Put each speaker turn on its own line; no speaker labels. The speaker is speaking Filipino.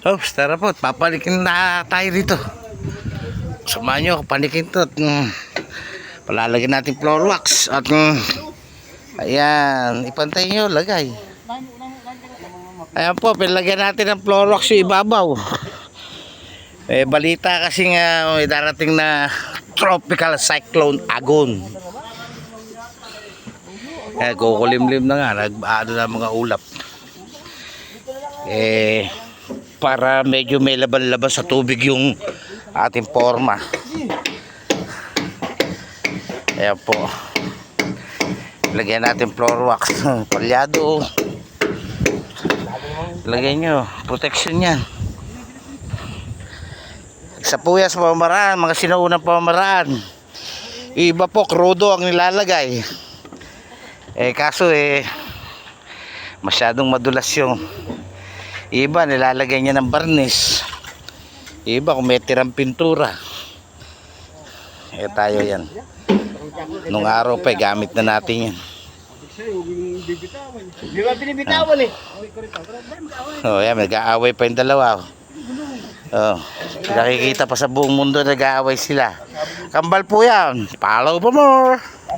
Oh, tara po, papalikin na tayo rito. Samahan nyo, panikin to. Palalagyan natin floor wax. At ayan, ipantay nyo, lagay. Ayan po, pinalagyan natin ng floor wax yung ibabaw. Balita kasi nga may darating na tropical cyclone Agon. Kukulimlim na nga, nag-aano na mga ulap. Para medyo may laban-laban sa tubig yung ating forma. Ayan po, lagyan natin floor wax. Palyado, lagyan nyo protection yan. Sa puyas pamamaraan, mga sinaunang pamamaraan, iba po krudo ang nilalagay. Kaso masyadong madulas yung iba, nilalagay niya ng barnis. Iba kung may tirang pintura. Tayo yan, nung araw pa gamit na natin yan.
Di ba binibitawan eh?
Yan, nag-aaway pa yung dalawa. Nakikita pa sa buong mundo nag-aaway sila. Kambal po yan. Follow for more.